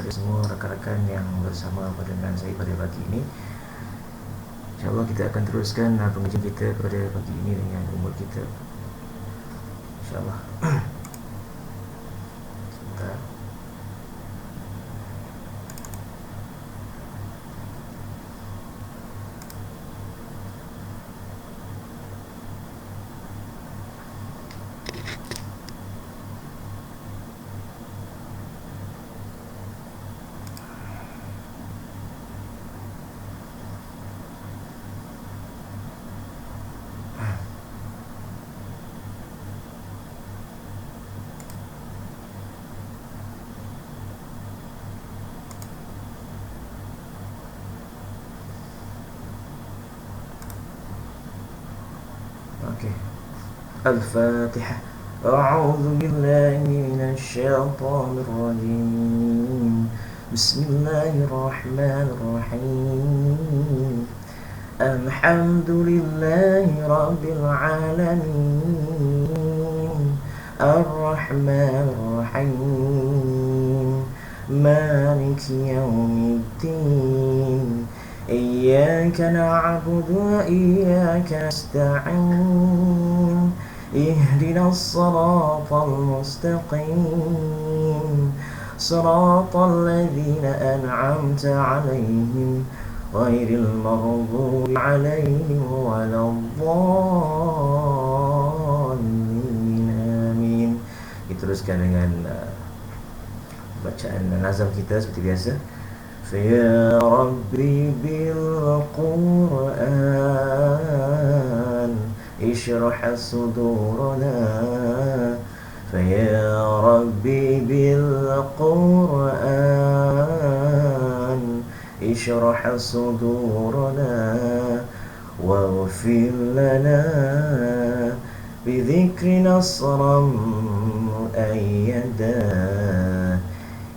semua rakan-rakan yang bersama dengan saya pada pagi ini. InsyaAllah kita akan teruskan pengajian kita pada pagi ini dengan umur kita, InsyaAllah. Sebentar. Okey. Al-Fatihah. A'udzu billahi minasyaitonir rajim. Bismillahirrahmanirrahim. Alhamdulillahi rabbil alamin. Ar-Rahmanir Rahim. Maliki yaumiddin. Iyyaka na'budu wa iyyaka nasta'in. Ihdinas siratal mustaqim. Siratal ladzina an'amta 'alaihim ghairil maghdubi 'alaihim waladdallin. Amin. Diteruskan dengan bacaan nazam kita seperti biasa. Ya Rabbi bil Qur'an ishrah sudurana. Ya Rabbi bil Qur'an ishrah sudurana waghfir lana bidhikri nasran mu'ayyada.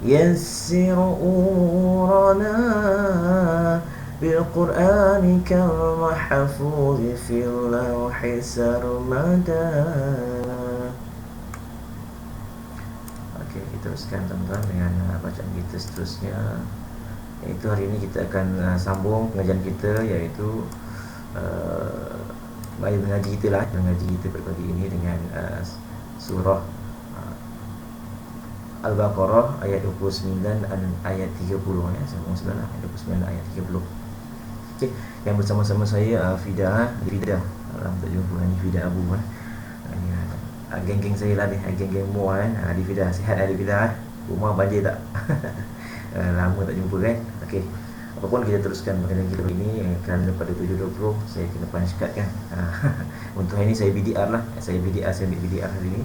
Yassir umurana biqur'anika al-mahfuz fil lawhi sarmada. Okey, kita teruskan teman-teman dengan bacaan kita seterusnya, iaitu hari ini kita akan sambung pengajian kita, iaitu mengaji kita lah, mengaji kita pada pagi ini dengan surah Al-Baqarah ayat 29 dan ayat 30 ya. Sambung sebelah ayat 29 ayat 30. Okey, yang bersama-sama saya Fida dalam terjumpa ni Fida Abu geng-geng saya lah ni, geng-geng Mu Adi Fida. Sihat Adi Fida? Rumah banjir tak? Lama tak jumpa kan. Okey, apapun kita teruskan pengajian kita ini kerana pada 7.20 saya kena punch cut kan. Untuk hari ini saya BDR lah. Saya ambil BDR hari ini.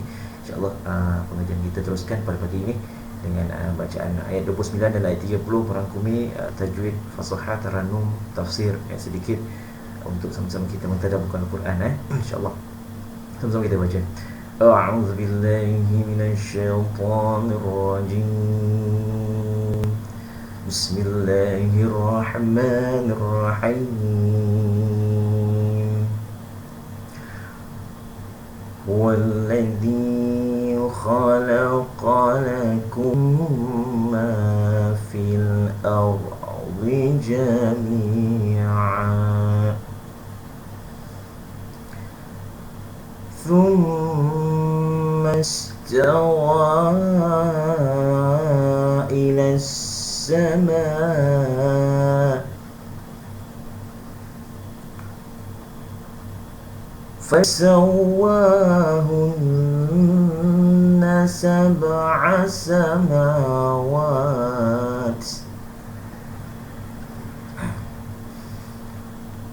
InsyaAllah pengajian kita teruskan pada pagi ini dengan bacaan ayat 29 dan ayat 30, merangkumi tajwid, fasahah, taranum, tafsir sedikit untuk sama-sama kita mentadabburkan Al-Quran InsyaAllah. Sama-sama kita baca. A'udzu billahi minasyaitonir rajim. Bismillahirrahmanirrahim. Walladzi خلق لكم ما في الأرض جميعا ثم استوى إلى السماء فسواهن سبع سماوات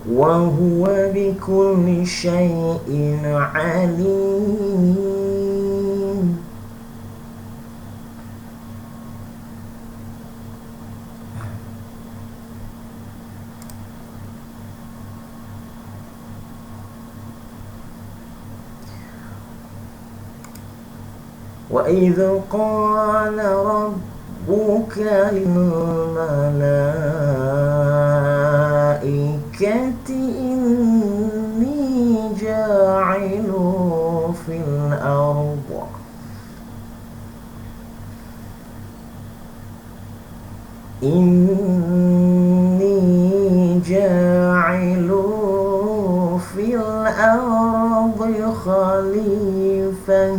وهو بكل شيء عليم. وإذ قال ربك للملائكة إني جاعل في الأرض Inni ja'ilu fil ardi khalifah.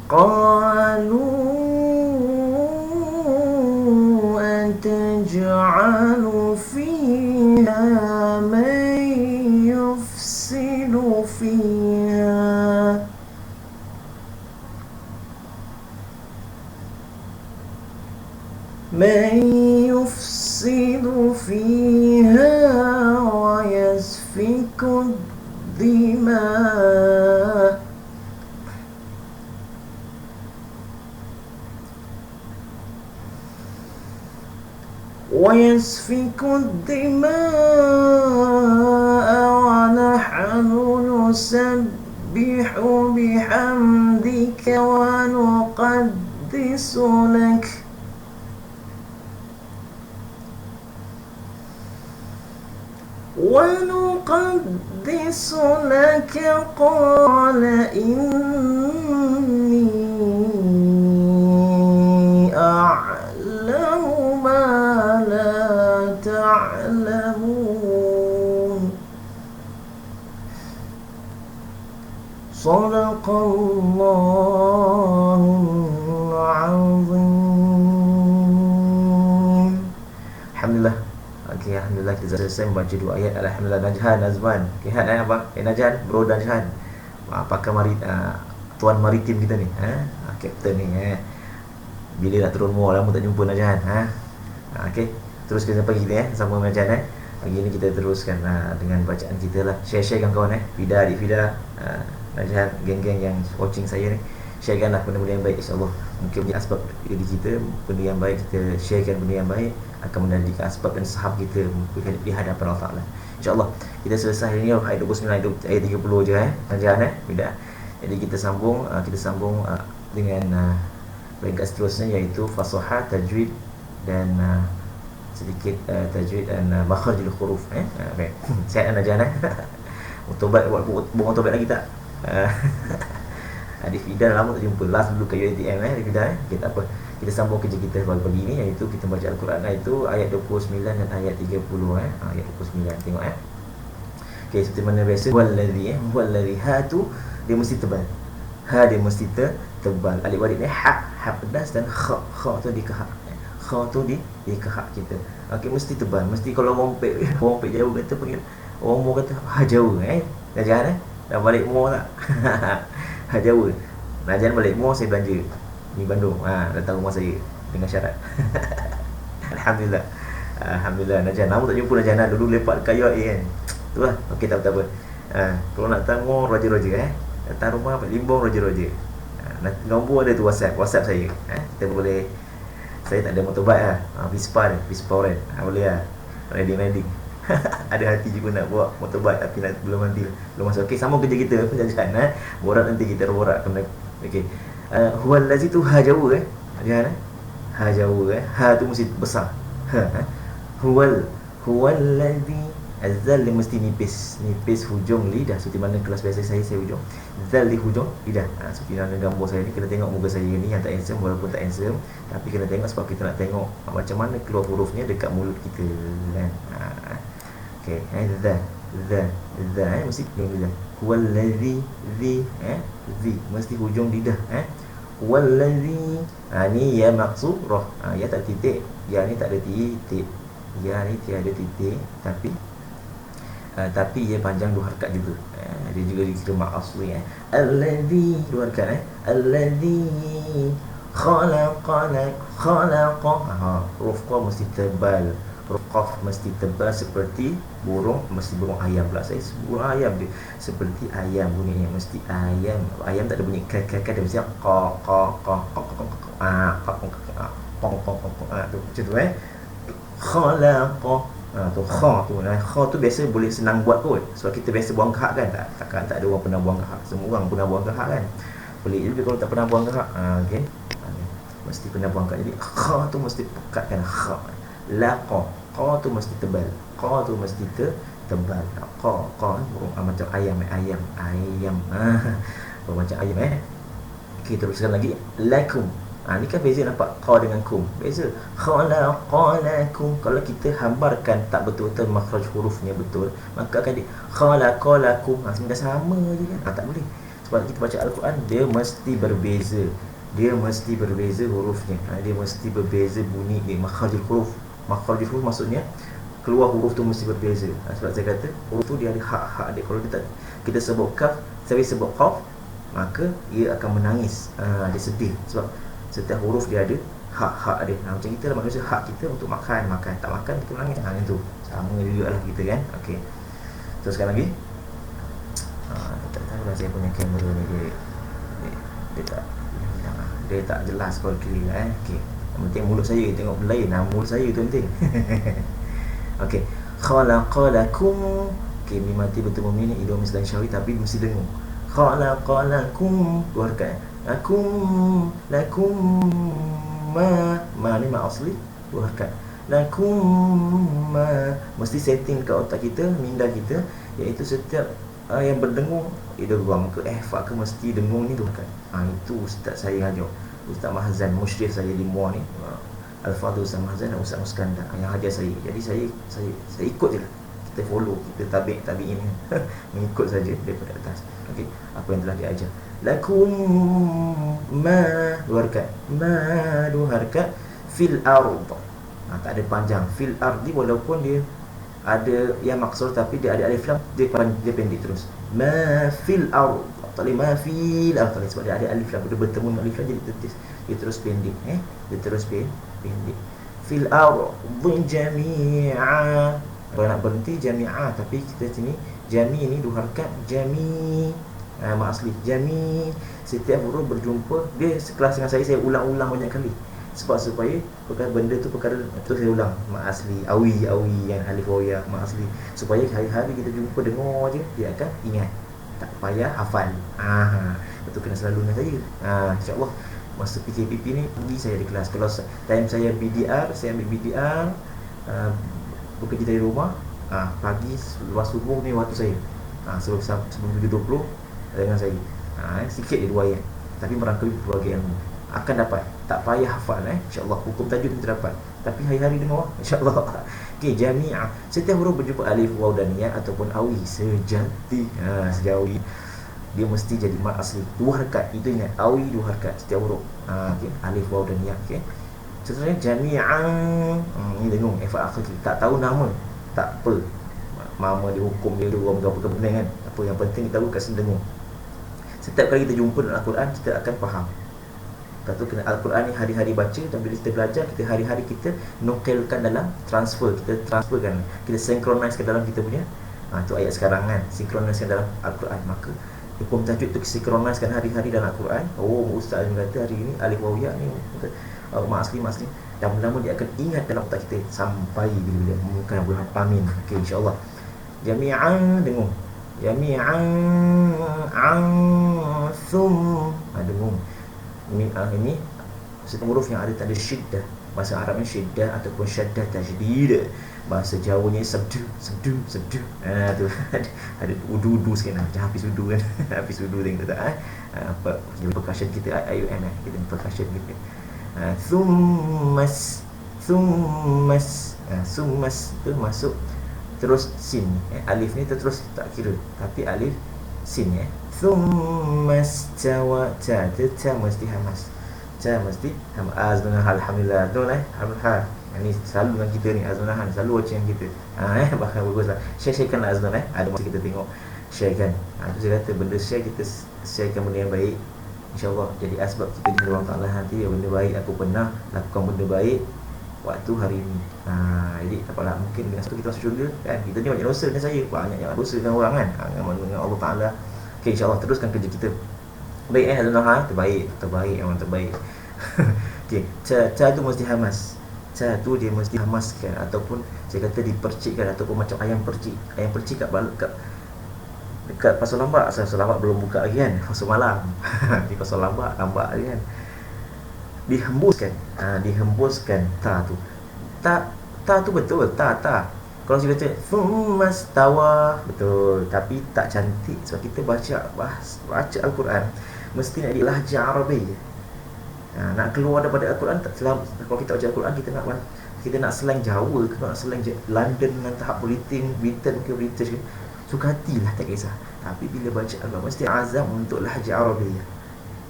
Qalu ataj'alu fiha man yufsidu fiha wa yasfiku الدماء ونحن نسبح بحمدك ونقدس لك قال إني أعلم ما لا تعلمون صدق الله العظيم. Alhamdulillah. Okey, alhamdulillah kita selesai membaca dua ayat. Alhamdulillah. Najhan, Nazman. Kihat apa? Najhan, bro Najhan. Apakah tuan maritim kita ni? Kapten ni. Bila nak turun muar lama tak jumpa Najhan. Okey. Teruskan sampai kita sama Najhan. Pagi ni kita teruskan dengan bacaan kita lah. Share-share kawan-kawan Fida, adik Fida, Najhan, geng-geng yang watching saya ni. Sharekanlah benda-benda yang baik, insyaAllah. Mungkin menjadi asbab diri kita, benda yang baik kita sharekan, benda yang baik akan menjadikan asbab dan sahab kita di hadapan Allah Ta'ala. InsyaAllah kita selesai hari ni ayat 29, ayat 30 je Najhan Fida. Jadi kita sambung dengan peringkat seterusnya, iaitu fasahah, tajwid dan sedikit tajwid dan makharijul huruf. Okey. Sihat Najhan Mutobat buat mutobat lagi tak? Adik Fida lama tak jumpa. Last dulu ke UiTM Adik Fida. Okey, tak apa. Kita sambung kerja kita pagi ni, iaitu kita baca Al-Quran, iaitu ayat 29 dan ayat 30 ayat 29. Tengok Okey, seperti mana biasa wallazi ha tu dia mesti tebal. Ha dia mesti tebal. Alif warid ni ha pedas, dan kha tu di kahak. Kha tu di kahak kita. Okey, mesti tebal. Mesti kalau rompek jauh kata panggil orang Mor kata ha jauh Najhan dah balik Mor tak? Ha jauh. Najhan balik Mor, saya belanja ni Bandung. Datang rumah saya dengan syarat. Alhamdulillah. Alhamdulillah Najhan. Lama tak jumpa Najhan dulu lepak dekat UI kan. Itulah. Okey, tak apa. Kalau nak datang Mor roger-roger datang rumah Limbong roger-roger. Nombor ada tu WhatsApp saya. Kita boleh, saya tak ada motorbike Vespa Oren. Boleh riding. Ada hati juga nak bawa motorbike tapi belum masuk. Okey, sama kerja kita Najhan borak nanti kita borak kena. Okey. Huwallazi tu ha jauh Najhan ha jauh ha tu mesti besar. Huwallazi azal dia mesti nipis hujung lidah, seperti mana kelas biasa saya hujung zal di hujung lidah. Seperti mana gambar saya ni, kena tengok muka saya ni yang tak handsome, walaupun tak handsome tapi kena tengok sebab kita nak tengok macam mana keluar hurufnya dekat mulut kita kan. Okey, za mesti hujung lidah. Huwallazi zi mesti hujung lidah. Huwallazi ni ya maqsurah, ya tak titik, ya ni tak ada titik, ya ni tiada titik, tapi ia panjang dua harakat juga. Dia juga dikira mak asli. Allazi dua harakat allazi khalaqa. Huruf qa mesti tebal, huruf qaf mesti tebal seperti burung ayam pula. Saya burung ayam dia seperti ayam bunyinya, mesti ayam. Ayam tak ada bunyi kakak, dia mesti qa tu khalaqa. Tu kha tu biasa boleh senang buat kot, sebab kita biasa buang kahak kan. Takkan tak ada orang pernah buang kahak. Semua orang pernah buang kahak kan. Pelik juga kalau tak pernah buang kahak. Okey, mesti pernah buang kahak. Jadi kha tu mesti pekatkan kha. Laqa tu mesti tebal, qa tu mesti tebal. Qa macam ayam macam ayam macam ayam. Okey, teruskan lagi. Lakum. Ni kan beza, nampak qa dengan kum. Beza. Khalaqalakum. Kalau kita hambarkan tak betul-betul makhraj hurufnya betul, maka akan khalaqalakum. Sebenarnya sama je kan. Tak boleh. Sebab kita baca Al-Quran, dia mesti berbeza. Dia mesti berbeza hurufnya. Dia mesti berbeza bunyi dia. Makhrajul huruf. Makhrajul huruf maksudnya keluar huruf tu mesti berbeza. Sebab saya kata huruf tu dia ada hak-hak dia. Kalau dia tak, kita sebut kaf, saya sebut qaf, maka ia akan menangis. Dia sedih. Sebab setiap huruf dia ada hak-hak dia. Macam kita lah manusia, hak kita untuk makan. Tak makan kita menangis. Itu sama juga lah kita kan. Okey, teruskan lagi. Tak tahu lah saya punya kamera ni dia tak jelas kalau kiri lah. Okey, yang penting mulut saya tengok benda lain. Mulut saya tu penting. Okey, khalaqalakum. Okey, ni mati betul mumi ni idgham mislan syawi tapi mesti dengung. Khalaqalakum, dua harakat. Lakum ma ni ma asli, dua harakat. Lakum ma, mesti setting kat otak kita, minda kita, iaitu setiap yang berdengung idgham ke ihfa ke mesti dengung ni dua harakat. Itu ustaz saya ajar, Ustaz Mahzan, musyrif saya di MUA ni, Al-Fadhil Ustaz Mahzan dan Ustaz Muskandar yang ajar saya. Jadi saya ikut je lah. Kita follow, kita tabi'in mengikut saja daripada atas. Okey, apa yang telah diajar. Lakum ma, dua harakat. Ma, dua harakat. Fil ard. Tak ada panjang. Fil ardi, walaupun dia ada yang maksur tapi dia ada alif lam, dia pendek terus. Ma fil ard. Tak boleh ma fil ard, sebab dia ada alif lam. Dia bertemu dengan alif lam jadi dia terus pendek. Dia terus pendek. Fil ard jami'a. Kalau nak berhenti jami'a, tapi kita sini jami ni dua harakat. Jami, mak asli jami. Setiap huruf berjumpa, dia sekelas dengan saya ulang-ulang banyak kali. Sebab supaya perkara benda tu perkara tu saya ulang. Mak asli, awi yang alif waw ya, mak asli. Supaya hari-hari kita jumpa dengar je, dia akan ingat. Tak payah hafal. Itu kena selalu dengan saya. InsyaAllah masa PKPP ni pergi saya di kelas. Kalau time saya BDR, saya ambil BDR, bekerja dari rumah, pagi lepas subuh ni waktu saya. Sebelum 7.20 dengan saya. Sikit je 2 ayat, tapi merangkumi berbagai ilmu. Akan dapat, tak payah hafal. InsyaAllah hukum tajwid kita dapat, tapi hari-hari dengar insyaAllah. Okey, jami'ah, setiap huruf berjumpa alif, waw dan ya ataupun awi sejati. Sejauh dia mesti jadi mat asli, dua harakat. Itu ingat, awi dua harakat setiap huruf. Okay. Alif, waw dan ya. Okey, seterusnya jami'an. Ni dengung, akhir tak tahu nama, tak apa. Mama dihukum dia dua berapa benda kan. Apa yang penting kita tahu kat sini dengung. Setiap kali kita jumpa dalam Al-Quran, kita akan faham. Lepas tu kena Al-Quran ni hari-hari baca, dan bila kita belajar, kita hari-hari kita nukilkan dalam kita transferkan, kita synchronize ke dalam kita punya tu ayat sekarang kan, synchronize dalam Al-Quran. Maka hukum tajwid tu synchronize hari-hari dalam Al-Quran. Ustaz ni kata hari ini alif waw ya ni mak asli, dan lama dia akan ingat dalam otak kita sampai bila bukan boleh amin. Okey, insya-Allah. Jami'an dengung. Jami'an thum, dengung. Ini setiap huruf yang ada tanda syiddah. Bahasa Arabnya syiddah ataupun syaddah tajdid. Bahasa Jawanya sabdu. Tu ada udu sikit macam Hafiz Udu kan. Hafiz Udu tengok tak apa percussion kita IUM kita percussion kita. Thummas tu masuk terus sin. Alif ni terus tak kira, tapi alif sin thummas tawa, ta mesti hamas, mesti hamas dengan alhamdulillah tu alhamdulillah. Ini selalu dengan kita ni azmunahan, selalu macam kita. Bahkan baguslah share-sharekan lah azmun. Ada masa kita tengok sharekan. Itu saya kata benda share, kita sharekan benda yang baik, InsyaAllah jadi asbab kita di Allah Ta'ala nanti. Benda baik, aku pernah lakukan benda baik waktu hari ini. Jadi tak apalah, mungkin dengan satu kita masuk syurga kan. Kita ni banyak dosa dengan saya, banyak yang dosa dengan orang kan, dengan Allah Ta'ala. Okay, InsyaAllah teruskan kerja kita. Baik terbaik, orang terbaik. Okay, ca tu mesti hamas. Ca tu dia mesti hamaskan, ataupun saya kata dipercikkan, ataupun macam ayam percik dekat pasal lambak. Pasal lambak belum buka lagi kan, pasal malam. Di pasal lambak lagi kan, dihembuskan ta tu. Ta tu betul, ta. Kalau saya baca thummastawa, betul, tapi tak cantik sebab kita baca Al-Quran mesti nak di lahjah Arabi. Nak keluar daripada Al-Quran, kalau kita baca Al-Quran, kita nak slang Jawa ke, nak slang London dengan tahap Britain ke British ke, suka hatilah, tak kisah. Tapi bila baca Al-Quran mesti azam untuk lahjah Arabi,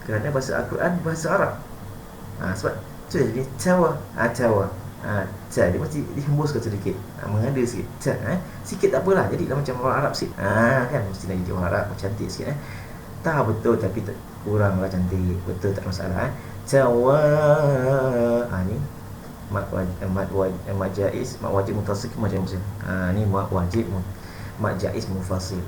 kerana bahasa Al-Quran bahasa Arab. Sebab tu jadi tawa, dia mesti dihembuskan sedikit, mengada sikit, sikit tak apalah, jadilah macam orang Arab sikit, kan, mesti nak jadi orang Arab cantik sikit, tak betul tapi kuranglah cantik, betul, tak masalah. Tawa, ni mat jaiz, mat wajib mutasil macam macam. Ni mat wajib, mat jaiz mufasil.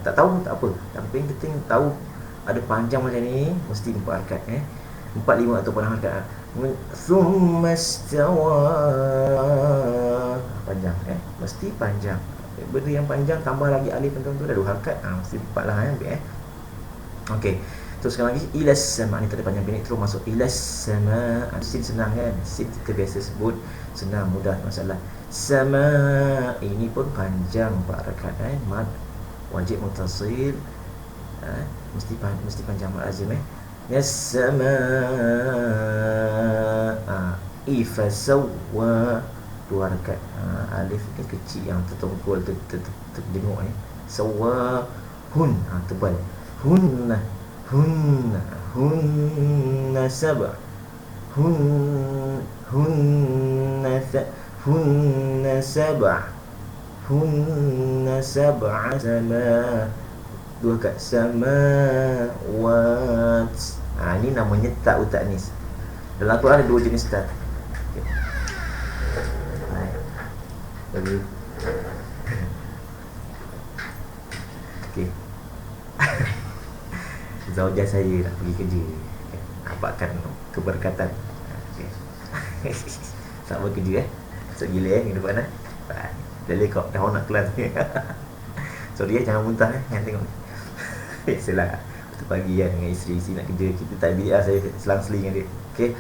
Tak tahu tak apa, tapi penting tahu ada panjang macam ni mesti 4 harakat, 4, 5 ataupun 6 harakat. Thumma istawa, panjang, mesti panjang. Benda yang panjang tambah lagi alif tentu dah 2 harakat, mesti 4 lah, okey. Teruskan lagi, ilas sama, ni tadi panjang pendek, terus masuk ilas sama. Sin senang kan, sin kita biasa sebut senang, mudah, masalah. Sama ini pun panjang 4 harakat, mad wajib mutasil, mesti panjang mad azim, ya sama. Ifa sawwa 2 harakat, alif ni kecil yang tertongkol, terdengok ni. Sawwa hun, tebal. Hunna sab'a, hunna sab'a sama, 2 kat samawat. Ini namanya ta'u ta'nis. Dalam Al-Quran ada 2 jenis ta. Okey. Okey. Zaujah saya nak pergi kerja, nampakkan keberkatan. Tak bekerja, so gila ni depan jadi kau dah nak kelas ni. Sorry jangan muntah yang tengok. Biasalah waktu pagi kan dengan isteri nak kerja, kita tak biar saya selang-seling dengan dia. Okey.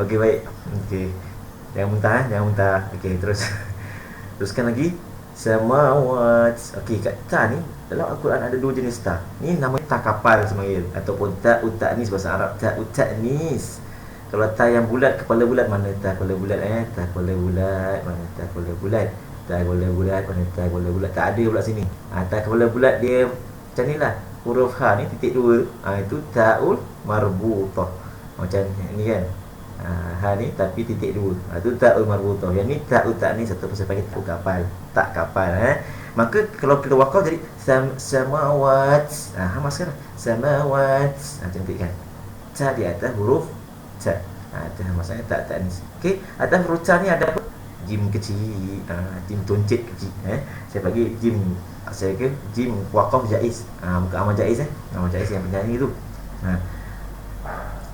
Okey, baik. Okey. Jangan muntah. Okey, teruskan lagi. Samawat. Okey, kat ta ni dalam Al-Quran ada 2 jenis ta. Ni namanya ta kapal sebenarnya, ataupun ta'u ta'nis bahasa Arab, ta'u ta'nis. Kalau ta yang bulat, kepala bulat, mana ta kepala bulat, ta kepala bulat, mana ta kepala bulat, ta kepala bulat, mana ta kepala bulat, tak ada pula sini. Ta kepala bulat dia macam nilah, huruf ha ni titik 2, itu ta'ul marbutah. Macam ni kan. Ha ni tapi titik 2, itu ta'ul marbutah. Yang ni ta'u ta'nis ataupun saya panggil ta'u kapal, tak kapal. Maka kalau kita wakaf jadi samawat. Masukkan samawat. Cantik kan. Ta di atas huruf ta. Itu maksudnya tak ta'nis. Okey, atas huruf ta ni ada apa? Jim kecil, jim tuncit kecil. Saya bagi jim, saya ke jim waqaf jaiz. Bukan amal jaiz amal jaiz yang penyanyi tu.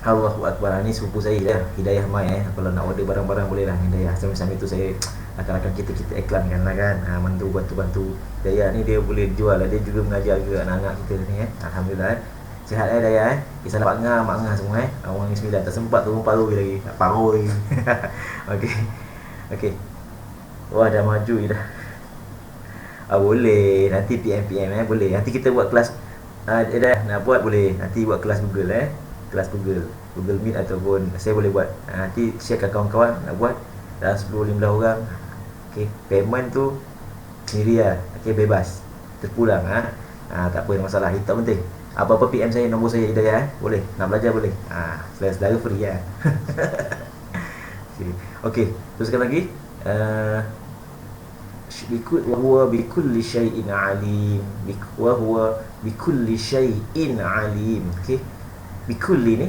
Allahu Akbar. Ni sepupu saya dah, Hidayah Mai. Kalau nak order barang-barang boleh lah Hidayah. Sambil-sambil tu saya akan kita iklankan lah kan. Bantu Hidayah ni dia boleh jual lah. Dia juga mengajar ke anak-anak kita ni. Alhamdulillah. Sihat Hidayah. Kisah mak ngah semua Orang ni 9 tak sempat turun paruh lagi. Nak paruh lagi. Okey. Wah dah maju dah. Boleh. Nanti PM boleh. Nanti kita buat kelas. Dah nak buat boleh. Nanti buat kelas Google kelas Google Meet ataupun saya boleh buat. Nanti share ke kawan-kawan nak buat dalam 10-15 orang. Okey, payment tu sendiri lah. Okey, bebas. Terpulang tak apa masalah. Itu tak penting. Apa-apa PM saya, nombor saya Hidayah boleh. Nak belajar boleh. Saudara free lah. Okey, teruskan lagi. Wa huwa bikulli syai'in alim. Wa huwa bikulli syai'in alim. Okey. Bikulli ni,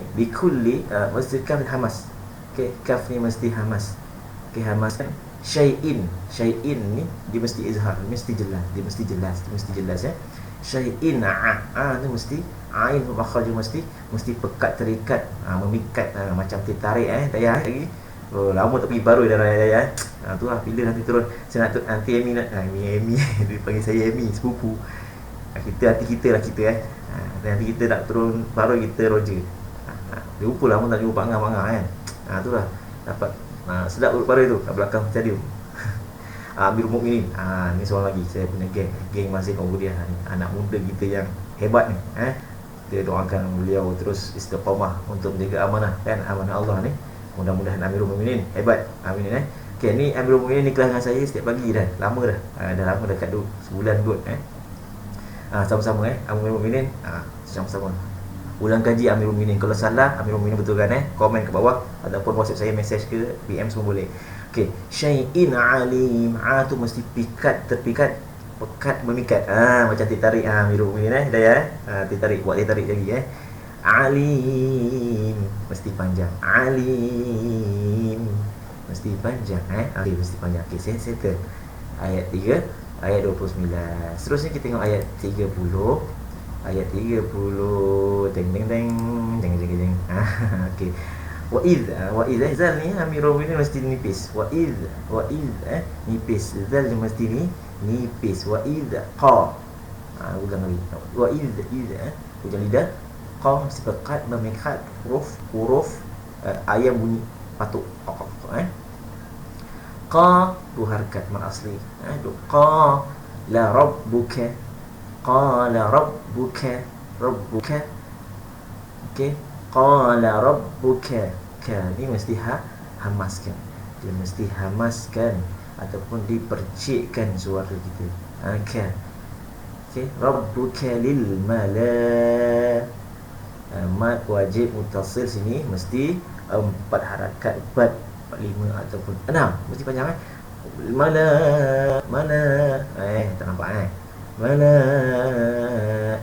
mesti kaf hamas. Okey, kaf ni mesti hamas. Okey, hamas kan. Syai'in ni dia mesti izhar, mesti jelas. Dia mesti jelas ya. Syai'in ni mesti ain makhraj mesti pekat, terikat, memikat, macam tertarik tayar lagi. Lama tak pergi baru dah raya tu lah. Bila nanti turun saya nak nanti Amy dia panggil saya Amy sepupu. Hati kita lah nanti kita nak turun baru kita Roger. Dia lupa lama tak jumpa Angah kan. Tu lah dapat sedap urut baru tu kat belakang stadium. Amirul Mukminin. Ni seorang lagi saya punya geng Masjid Nurul. Anak muda kita yang hebat ni. Kita doakan beliau terus istiqamah untuk menjaga amanah kan, amanah Allah ni. Mudah-mudahan Amirul Mukminin hebat. Amin Okey, ni Amirul Mukminin ni kelas dengan saya setiap pagi dah. Lama dah. Dah lama dekat sebulan kot sama-sama Amirul Mukminin sama-sama ulang kaji Amirul Mukminin. Kalau salah Amirul Mukminin betulkan komen ke bawah ataupun WhatsApp saya, message ke PM semua boleh. Okey, syai'in alim. Tu mesti terpikat, pekat memikat. Macam tarik Amirul Mukminin dah tarik, buat tarik lagi alim mesti panjang. Alim mesti panjang okey, mesti panjang. Okey, saya settle ayat 3 ayat 29. Seterusnya kita tengok ayat 30. Ayat 30 deng. Okey. Wa idh zal ni Amirul Mukminin mesti nipis. Wa idh nipis. Zal mesti nipis. Wa idh ulang lagi. Wa idh hujung lidah. Qa mesti pekat memikat huruf ayam bunyi patuk. Qa dua harakat mat asli. Qa la rabbuka. Qala rabbuka. Okey, qala rabbuka. Ni mesti hamaskan. Dia mesti hamaskan ataupun dipercikkan suara kita. Okey, rabbuka lil mala. Mat wajib mutasil sini mesti 4 harakat, 4, 5 ataupun 6. Mesti panjang Mana tak nampak Malaikati.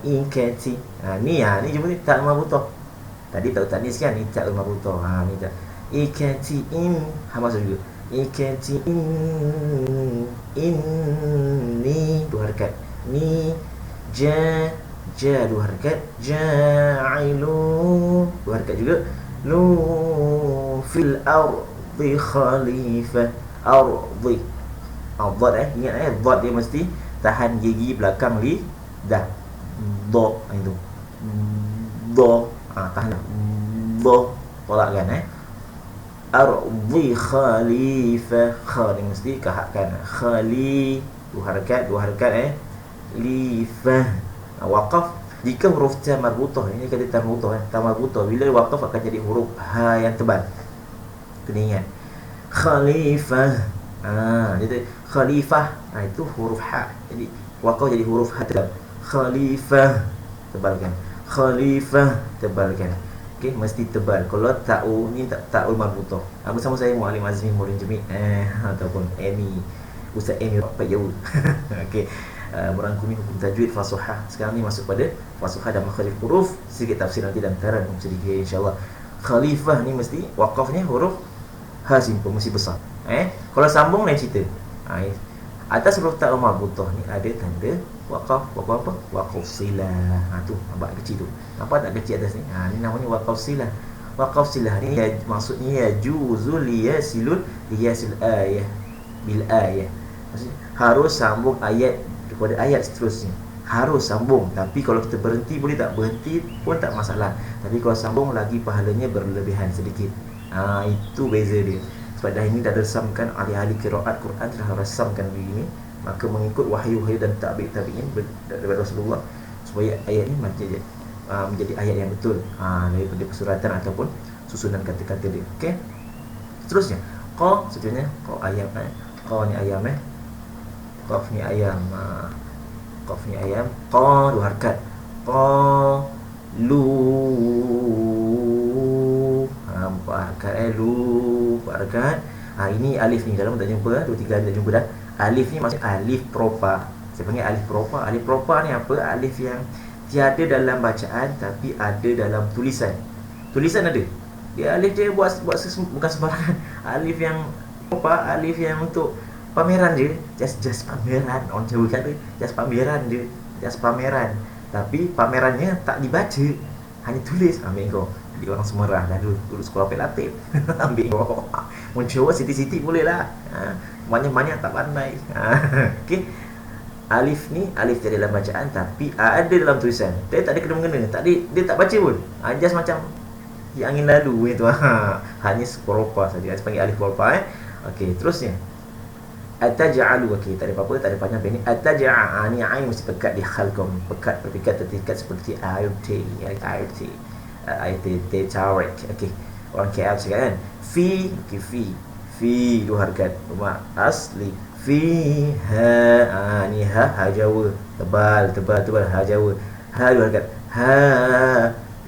Ni cuma ni tak marbutoh. Tadi tak tanis kan, ni tak marbutoh. Ni tak ikati masuk juga. Ikati ni 2 harakat. Ni ja 2 harakat. Ja'ilu 2 harakat juga. Lu fil ardi khalifah. Ardi ingat dhad dia mesti tahan gigi belakang lidah. Do itu. Do tahan. Do tolakkan Ardi khalifah. Kha ni mesti kahakkan. Khali 2 harakat lifah. Waqaf jika huruf ta marbutah, ini kata ta marbutah, bila waqaf akan jadi huruf ha yang tebal. Kena ingat. Khalifah. Jadi khalifah itu huruf ha. Jadi waqaf jadi huruf ha tebal. Khalifah tebalkan. Khalifah tebalkan. Okey, mesti tebal. Kalau ta'u ni ta'ul marbutah. Bersama saya Muallim Azmi Murin Jami ataupun Amy Ustaz Amy Pak Jauh. Okey. Merangkumi hukum tajwid fasahah. Sekarang ni masuk pada fasahah dan makhraj huruf. Sedikit tafsir nanti dan taran sedikit insya-Allah. Khalifah ni mesti waqafnya huruf ha simple, mesti besar. Kalau sambung lain cerita. Atas huruf ta marbutah ni ada tanda waqaf. Waqaf apa? Waqaf silah. Tu nampak kecil tu. Nampak tak kecil atas ni? Ni namanya waqaf silah. Waqaf silah ni maksudnya juzul yasilul ayah bil ayah. Maksudnya harus sambung ayat kepada ayat seterusnya. Harus sambung. Tapi kalau kita berhenti boleh tak? Berhenti pun tak masalah. Tapi kalau sambung lagi pahalanya berlebihan sedikit. Itu beza dia. Sebab dah ini dah resamkan ahli-ahli qiraat Quran telah resamkan begini. Maka mengikut wahyu-wahyu dan tabi'in daripada Rasulullah supaya ayat ini menjadi ayat yang betul daripada persuratan ataupun susunan kata-kata dia. Okey. Seterusnya qa, seterusnya qa ayam qa ni ayam qaf ni ayam. Qaf ni ayam. Qa 2 harakat. Qa lu 4 harakat. Lu 4 harakat. Ini alif ni dalam tak jumpa 2 3 tak jumpa dah. Alif ni maksud alif propa. Saya panggil alif propa. Alif propa ni apa? Alif yang tiada dalam bacaan tapi ada dalam tulisan. Tulisan ada. Dia alif dia bukan sembarangan. Alif yang propa, alif yang untuk pameran je, just pameran. Orang Jawa kata just pameran je, just pameran. Tapi pamerannya tak dibaca, hanya tulis. Ambil kau. Jadi orang Semerah dah dulu sekolah pelatif. Ambil kau. Mencoba siti-siti boleh lah. Banyak-banyak tak pandai. Okey. Alif ni alif tiada dalam bacaan tapi ada dalam tulisan. Dia tak ada kena-mengena. Dia tak baca pun. Just macam yang angin lalu itu. Hanya sepropa saja. Saya panggil alif propa. Okey, terusnya Ataj'alu, okey, tak ada apa-apa, tak ada panjang pendek. Ataj'a, ni ain mesti pekat di khalqum, pekat berpikat tertikat seperti air teh, air teh tarik. Okey, orang KL cakap kan. Fi, okey, fi dua harakat. Rumah asli fiha, ni ha Jawa, tebal ha Jawa. Ha dua harakat. Ha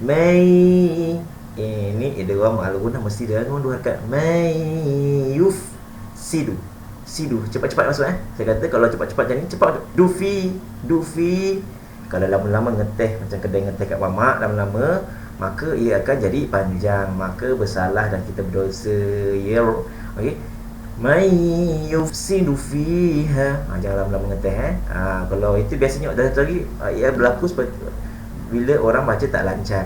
mai, ini ada orang al-gunah mesti dia dua harakat. Mai sidu cepat-cepat masuk Saya kata kalau cepat-cepat jadi cepat dufi. Kalau lama-lama ngeteh macam kedai ngeteh kat mamak, lama-lama maka ia akan jadi panjang, maka bersalah dan kita berdosa. Ya, okey. May yufsidu fiha. Jangan lama-lama ngeteh kalau itu biasanya ada satu lagi ia berlaku seperti bila orang baca tak lancar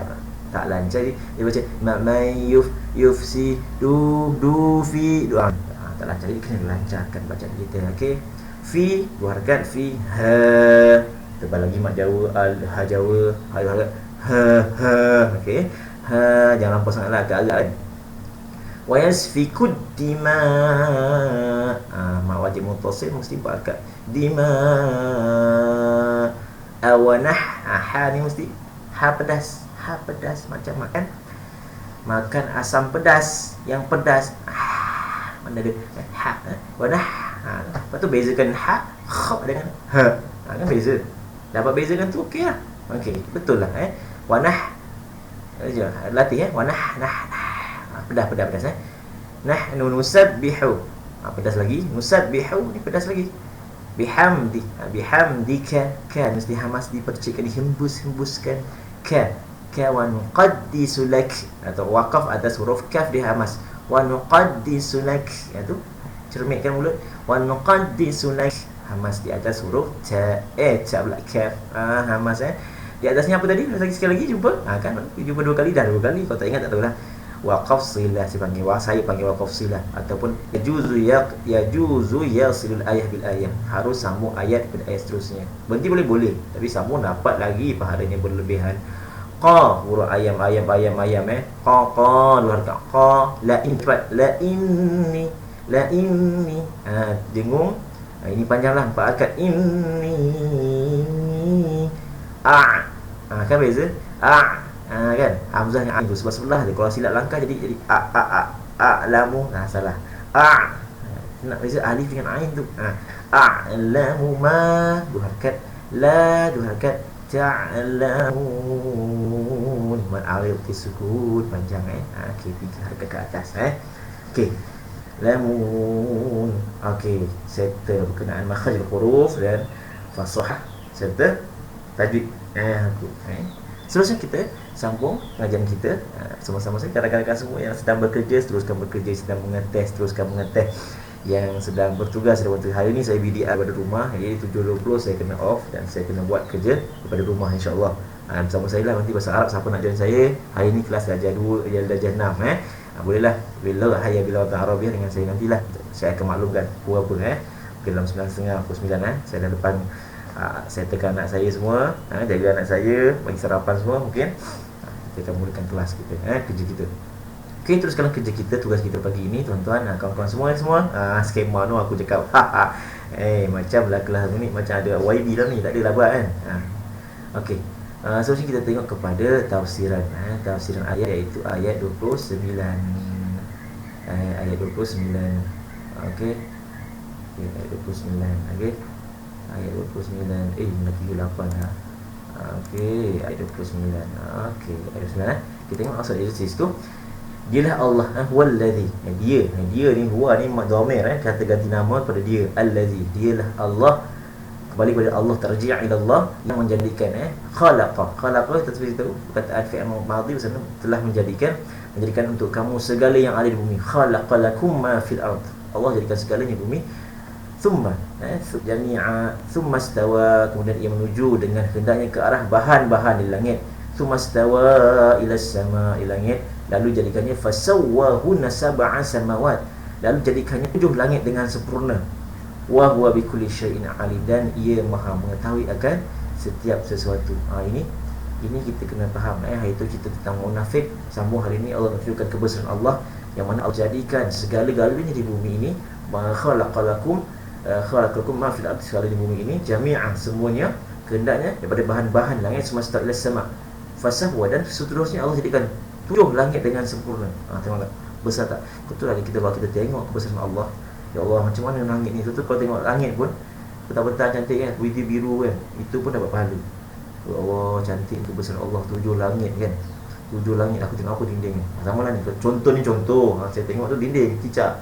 dia baca may yufsidu dufi tak lancar, jadi kena lancarkan bacaan kita. Okey, fi dua harakat, fi ha tebal lagi mat Jawa, ha Jawa, ha dua harakat, ha okey, ha jangan lampau sangatlah agak-agak. Wa yasfikud dima, mak wajib mutasil mesti empat harakat. Dima awanah, ha ni mesti ha pedas macam makan asam pedas, yang pedas mana ada ha wanah. Lepas tu bezakan ha kha dengan ha. Kan beza. Dapat bezakan tu okeylah. Okey, betul lah wanah. Latih wanah pedas nahnu nusabbihu, pedas lagi. Nusabbihu ni pedas lagi. Bihamdika, kan mesti hamas dipercikkan, dihembuskan. Ka wa nuqaddisu lak, atau waqaf atas huruf kaf dia hamas. Wa nuqaddisu lak, itu cermitkan mulut. Wa nuqaddisu lak, hamas di atas huruf ta, ta pula kaf. Hamas di atasnya apa tadi? Sekali lagi jumpa. Kan jumpa dua kali. Kalau tak ingat tak tahulah. Waqaf silah saya panggil waqaf silah, ataupun yajuzu yasilul ayah bil ayah, harus sambung ayat kepada ayat seterusnya. Berhenti boleh, tapi sambung dapat lagi pahalanya berlebihan. Qa, huruf ayam qa dua harakat. Qa, la in cepat, la inni dengung. Ini panjanglah empat harakat. Inni kan beza kan hamzahnya itu sebelah dia, kalau silap langkah jadi a'lamu. Salah nak beza alif dengan ain tu. A'lamu ma dua harakat, la dua harakat, ta'lamun man alif sukun panjang okey, tiga harakat ke atas okey, lamun. Okey, serta berkenaan makhraj huruf dan fasahah serta tajwid. Seterusnya kita sambung pengajian kita sama-sama. Saya rakan-rakan semua yang sedang bekerja, teruskan bekerja, sedang mengetes, teruskan mengetes. Yang sedang bertugas hari ini saya BDR daripada rumah. Jadi 7.20 saya kena off dan saya kena buat kerja daripada rumah, insya-Allah. Bersama saya lah nanti bahasa Arab, siapa nak join saya. Hari ini kelas darjah 2, darjah 6 bolehlah bila hayya bila Arabiah dengan saya nantilah. Saya akan maklumkan apa mungkin dalam 9.30 pukul 9 saya dah depan. Saya tekan anak saya semua, jaga anak saya, bagi sarapan semua mungkin. Kita akan mulakan kelas kita, kerja kita. Okey, teruskan kerja kita, tugas kita pagi ini, tuan-tuan, kawan-kawan semua. Skema tu aku cakap. Macam lah kelas ni macam ada YB dah ni, tak ada lah buat kan. Okey. Seterusnya kita tengok kepada tafsiran. Tafsiran ayat, iaitu ayat 29. Ayat 29. Okey. Ayat 29. Okey. Ayat 29. Nak 38 lah. Okey, ayat 29. Okey, ayat 29. Kita tengok asal exercise tu. Dialah Allah, huwallazi. Dia ni huwa ni dhamir kata ganti nama pada dia. Allazi, dialah Allah. Kembali kepada Allah, tarji' ila Allah, yang menjadikan khalaqa kita tahu perkataan fi'il madhi maksudnya telah menjadikan untuk kamu segala yang ada di bumi. Khalaqalakum ma fil ard. Allah jadikan segalanya di bumi. Thumma jami'a, thumma stawa, kemudian ia menuju dengan hendaknya ke arah bahan-bahan di langit. Thumma stawa ila sama, ila langit, lalu jadikannya fasawwahunna sab'a samawat, lalu jadikannya 7 langit dengan sempurna. Wa huwa bikulli syai'in alim, dan ia maha mengetahui akan setiap sesuatu. Ini kita kena faham. Hari itu kita tentang munafik, sambung hari ini Allah menunjukkan kebesaran Allah, yang mana Allah jadikan segala-galanya di bumi ini. Ma khalaqalakum khalaqakum ma fil ardi, segala di bumi ini jami'an, semuanya kehendaknya daripada bahan-bahan langit semesta ila sama fasahwa, dan seterusnya Allah jadikan 7 langit dengan sempurna. Tengok tak besar tak? Betul lah kita kalau kita tengok kebesaran Allah. Ya Allah, macam mana langit ni? Tu kalau tengok langit pun petang-petang cantik kan, putih biru kan, itu pun dapat pahala. Ya Allah, cantik kebesaran Allah, 7 langit kan. 7 langit, aku tengok apa dinding ni. Sama lah ni, contoh ni contoh. Saya tengok tu dinding, cicak.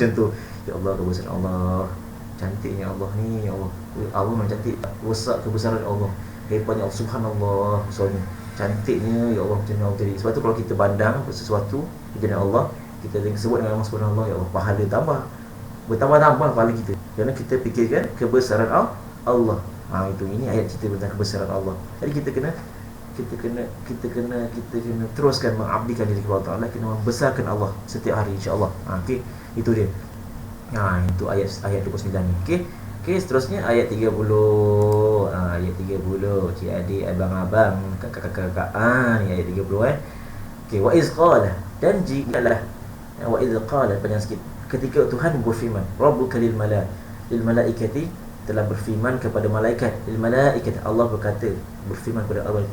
Contoh. Ya Allah, kebesaran Allah. Cantiknya Allah ni, ya Allah. Allah memang cantik. Besar kebesaran Allah. Hebatnya Allah, subhanallah. Soalnya cantiknya, ya Allah, macam mana Allah jadi. Sebab tu kalau kita pandang sesuatu kejadian Allah, kita sebut dengan Allah subhanallah, ya Allah, pahala tambah. Bertambah-tambah pahala kita. Kerana kita fikirkan kebesaran Allah. Itu ini ayat cerita tentang kebesaran Allah. Jadi kita kena teruskan mengabdikan diri kepada Allah, kena membesarkan Allah setiap hari insya-Allah. Okey, itu dia. Itu ayat 29 ni. Okey, seterusnya ayat 30. Ayat 30. Cik adik, abang-abang, kakak-kakak. Ni ayat 30 Okey, wa iz qala, dan jikalah, wa iz qala, panjang sikit. Ketika Tuhan berfirman, Rabbuka lil malaikati, telah berfirman kepada malaikat, lil malaikati, Allah berkata, berfirman kepada Allah,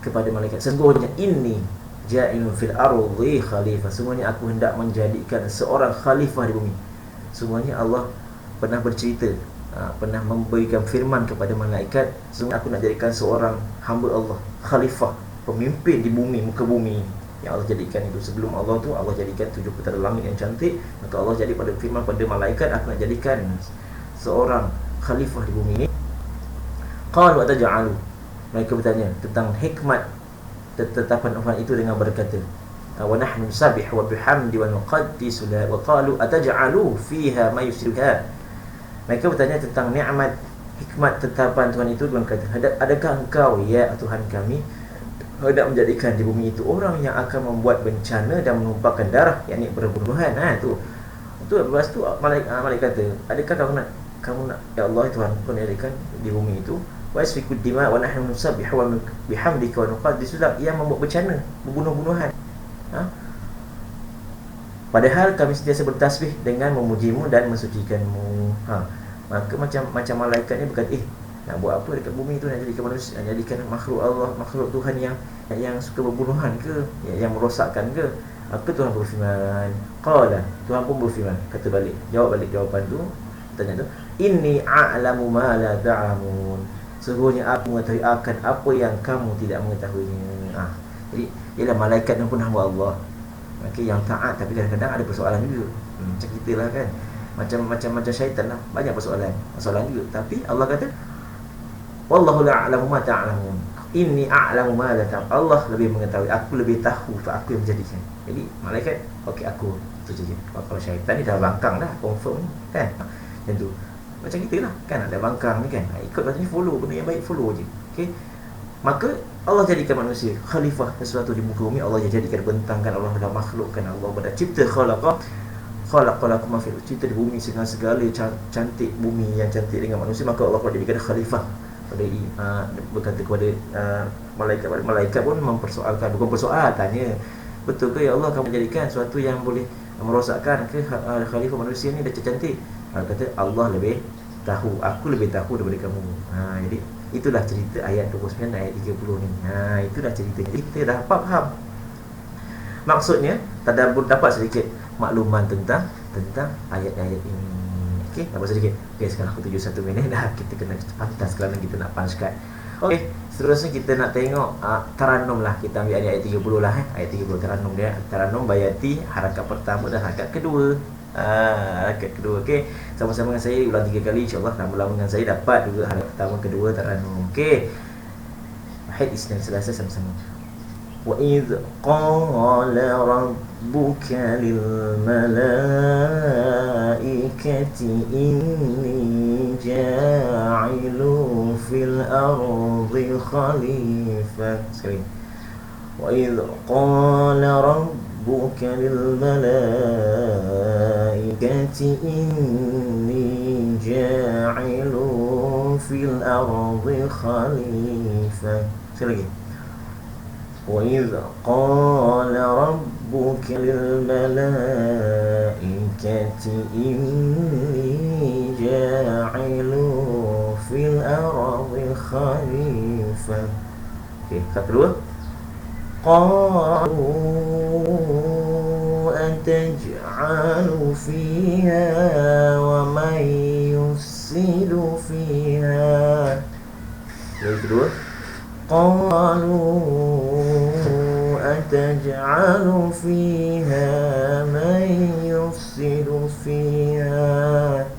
kepada malaikat, sesungguhnya inni ja'ilun fil ardi khalifah, sesungguhnya aku hendak menjadikan seorang khalifah di bumi. Sesungguhnya Allah pernah bercerita, pernah memberikan firman kepada malaikat, sesungguhnya aku nak jadikan seorang hamba Allah khalifah, pemimpin di bumi, muka bumi yang Allah jadikan itu. Sebelum Allah tu, Allah jadikan 7 petala langit yang cantik, maka Allah jadi pada firman pada malaikat, aku nak jadikan seorang khalifah di bumi ini. Qalu ataj'alu, mereka bertanya tentang hikmat ketetapan Tuhan itu dengan berkata, wa nahnu nusabbihu wa bihamdi wa nuqaddisu la, wa qalu ataj'alu fiha ma yusriha. Mereka bertanya tentang nikmat hikmat tetapan Tuhan itu dengan berkata, adakah engkau ya Tuhan kami hendak menjadikan di bumi itu orang yang akan membuat bencana dan menumpahkan darah, yakni perburuhan. Tu lepas tu malaikat kata, adakah kamu nak ya Allah Tuhan pun jadikan di bumi itu wa yasfiku dima wa nahnu nusabbihu wa bihamdika wa nuqaddisu lak, yang membuat bencana, berbunuh-bunuhan. Padahal kami sentiasa bertasbih dengan memujimu dan mensucikanmu. Maka macam malaikat ni berkata, nak buat apa dekat bumi tu, nak jadikan manusia, nak jadikan makhluk Allah, makhluk Tuhan yang suka berbunuhan ke, yang merosakkan ke? Maka Tuhan berfirman, qala, Tuhan pun berfirman, kata balik, jawab balik jawapan tu, tanya tu, inni a'lamu ma la ta'lamun, sesungguhnya aku mengetahui akan apa yang kamu tidak mengetahuinya. Jadi ialah malaikat pun hamba Allah, maka yang taat, tapi kadang-kadang ada persoalan juga. Macam kita lah kan, macam syaitan lah, banyak persoalan juga. Tapi Allah kata, wallahu la'alamu ma ta'lamun, inni a'lamu ma la ta'lamun, Allah lebih mengetahui, aku lebih tahu, aku yang menjadikan. Jadi malaikat, okey, aku itu saja. Kalau syaitan ni dah bangkang dah, confirm kan. Macam tu, macam kita lah kan, ada bangkang ni kan, ikut katanya follow, benda yang baik follow je. Okey, maka Allah jadikan manusia khalifah sesuatu di muka bumi. Allah jadikan, bentangkan, Allah dah makhlukkan, Allah dah cipta, khalaqalakum ma fil, cipta di bumi dengan segala cantik bumi yang cantik dengan manusia. Maka Allah jadikan khalifah pada berkata kepada malaikat pun mempersoalkan, bukan persoal, tanya, betul ke ya Allah kamu jadikan sesuatu yang boleh merosakkan ke khalifah manusia ni dah cantik? Kata Allah lebih tahu, aku lebih tahu daripada kamu. Jadi itulah cerita ayat 29 ayat 30 ni. Itulah cerita. Jadi kita dah faham maksudnya, tadabbur, dapat sedikit makluman tentang ayat-ayat ini. Okey, dapat sedikit. Okey, sekarang aku 71 minit dah, kita kena pantas kerana kita nak punch card. Okey, seterusnya kita nak tengok Tarannum lah. Kita ambil ayat 30 lah. Ayat 30 Tarannum dia. Tarannum bayati, harakat pertama dan harakat kedua. Harakat kedua. Okey, sama-sama dengan saya ulang 3 kali insya-Allah. Lama-lama dengan saya dapat juga harakat pertama, kedua Tarannum. Okey, Ahad, Isnin, Selasa sama-sama. وَإِذْ قَالَ رَبُّكَ لِلْمَلَائِكَةِ إِنِّي جَاعِلٌ فِي الْأَرْضِ خَلِيفَةً. Sekali. وَإِذْ قَالَ رَبُّكَ لِلْمَلَائِكَةِ إِنِّي جَاعِلٌ فِي الْأَرْضِ خَلِيفَةً. Sekali lagi. وإذ قال ربك للملائكة إني جاعل في الأرض خليفة. Okey, kata kedua. قالوا أتجعل فيها ومن يفسد فيها. Yang kedua. قالوا أتجعل فيها من يفسد فيها.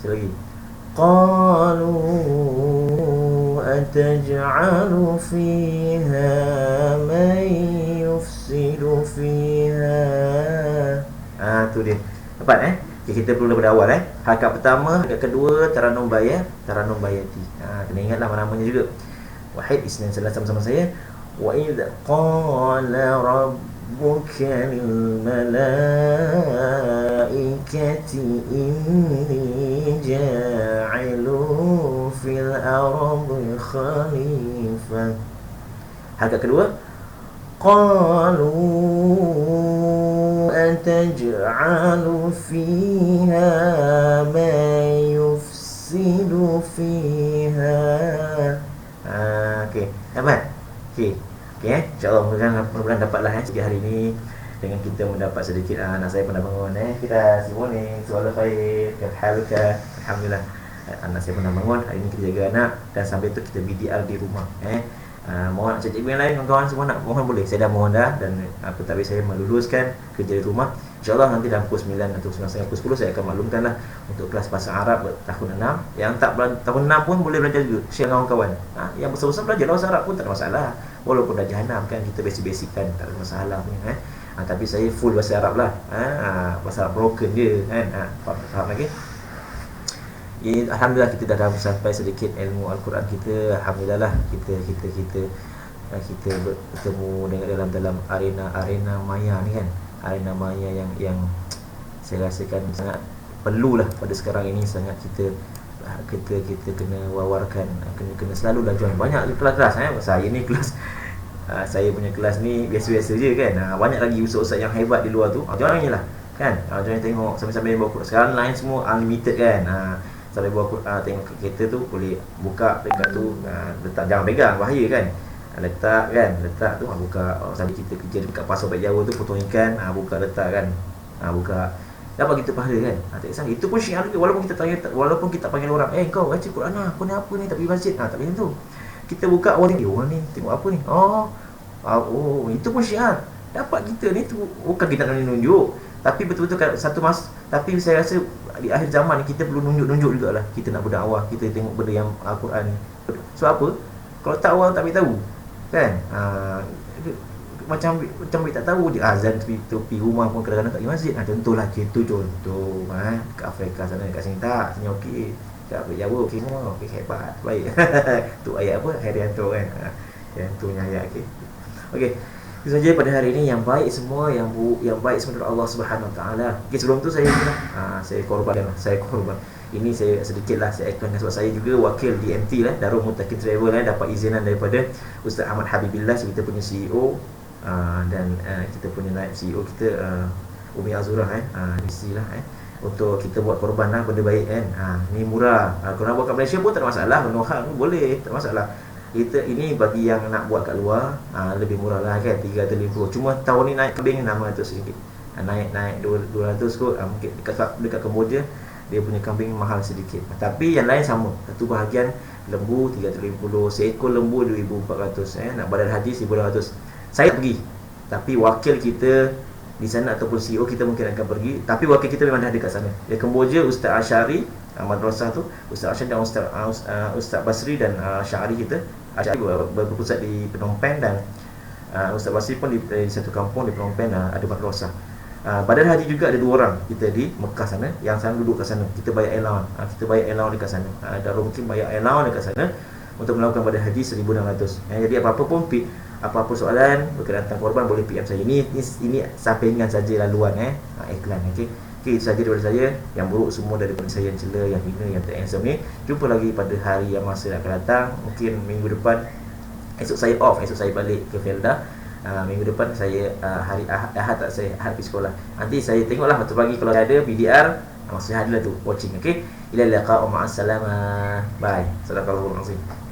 Sekali lagi. قالوا أتجعل فيها من يفسد فيها. Tu dia. Dapat Okay, kita perlu daripada awal Harakat pertama, harakat kedua Taranum Bayati. Kena ingatlah nama-namanya juga. Wahid, Isnin, salah sama-sama saya. Wa idh qala rabbuka lil malaikati inni ja'ilu fil ardi khalifah. Harakat kedua, qalu ataj'alu fiha man yufsidu fiha. Okey, dapat? Okey, InsyaAllah mudah-mudahan dapatlah sikit hari ini. Dengan kita mendapat sedikit anak saya pernah bangun kita si morning, soal khair, haluka. Alhamdulillah anak saya pernah bangun. Hari ini kita jaga anak dan sambil tu kita BDR di rumah. Mohon cikgu yang lain, kawan-kawan semua nak mohon boleh. Saya dah mohon dah dan apa tapi saya meluluskan kerja di rumah. InsyaAllah nanti dalam pukul 9 atau 9.30 pukul 10 saya akan maklumkan lah untuk kelas bahasa Arab tahun 6. Yang tak tahun 6 pun boleh belajar juga, share dengan kawan-kawan. Yang besar-besar belajar bahasa Arab pun tak ada masalah. Walaupun dah jahanam kan, kita basic-basickan, tak ada masalah punya tapi saya full bahasa Arab lah. Bahasa Arab broken dia kan. Faham lagi? Alhamdulillah kita dah sampai sedikit ilmu Al-Quran kita. Alhamdulillah lah kita bertemu dengan dalam arena maya ni kan. Arena maya yang saya rasakan sangat perlulah pada sekarang ini. Sangat kita kena wawarkan, kena selalu dah join banyak kelas-kelas. Saya ni kelas saya punya kelas ni biasa-biasa je kan. Banyak lagi ustaz-ustaz yang hebat di luar tu. Join je lah kan. Join tengok sambil-sambil bawa Quran. Sekarang line semua unlimited kan. Sampai bawa Quran, tengok kereta tu boleh buka dekat tu, letak, jangan pegang, bahaya kan. Letak tu buka. Sambil kita kerja dekat pasar baik Jawa tu, potong ikan, buka letak kan. Buka dapat kita pahala kan. Tak kisah. Itu pun syiar juga. Walaupun kita panggil orang, kau baca Quran kau ni apa ni, tak pergi masjid. Tak macam tu. Kita buka orang ni tengok apa ni. Itu pun syiar. Dapat kita ni tu bukan kita nak nunjuk, tapi betul-betul satu tapi saya rasa di akhir zaman ni kita perlu nunjuk jugalah. Kita nak berdakwah, kita tengok benda yang Al-Quran ni. Sebab apa? Kalau tak awal tak beritahu kan. Macam tak tahu dia azan tepi rumah pun kadang-kadang tak pergi masjid. Contohlah contoh kat Afrika sana, kat sini tak, sini okey. Kat Jawa okey semua, okey hebat, baik. Tu ayat apa? Herianto kan. Yang tu nya ayat okey. Itu saja pada hari ini, yang baik semua, yang baik semua dari Allah Subhanahu Wa Taala. Okey, sebelum tu saya korban. Ini saya sedikitlah saya iklankan sebab saya juga wakil DMT lah, Darul Muttaqin Travel dapat izinan daripada Ustaz Ahmad Habibillah, kita punya CEO, dan kita punya naib CEO kita Umi Azura misilah untuk kita buat korban lah, benda baik kan. Ni murah. Kalau nak buat kat Malaysia pun tak ada masalah, Nohal pun boleh, tak ada masalah. Ini bagi yang nak buat kat luar lebih murah lah kan, 350. Cuma tahun ni naik kambing RM600. Naik 200 kot. Mungkin dekat Kemboja dia punya kambing mahal sedikit. Tapi yang lain sama. Satu bahagian lembu 350, seekor lembu 2,400, nak badan haji 1,200. Saya pergi, tapi wakil kita di sana ataupun CEO kita mungkin akan pergi, tapi wakil kita memang dah dekat sana. Dia Kemboja, Ustaz Asyari madrasah tu, Ustaz Asyari dan Ustaz Basri dan Syari kita. Asyari berpusat di Phnom Penh dan Ustaz Basri pun di satu kampung di Phnom Penh ada madrasah. Badan haji juga ada 2 orang kita di Mekah sana, yang sana duduk kat sana. Kita bayar allowance dekat sana. Darul mungkin bayar allowance dekat sana untuk melakukan badan haji 1,600. Jadi apa-apa pun apa-apa soalan berkenaan tentang korban boleh PM saya. Ini sampingan saja laluan iklan. Okey, itu saja daripada saya. Yang buruk semua daripada saya, yang cela, yang hina, yang tak handsome ni. Jumpa lagi pada hari yang masa akan datang, mungkin minggu depan Esok saya off, esok saya balik ke Felda. Minggu depan saya hari Ahad tak, saya Ahad pergi sekolah. Nanti saya tengoklah waktu pagi kalau ada PDR, maksudnya adalah tu watching. Okey, ila liqa wa ma'as salamah. Bye. Sadaqallahu alazim.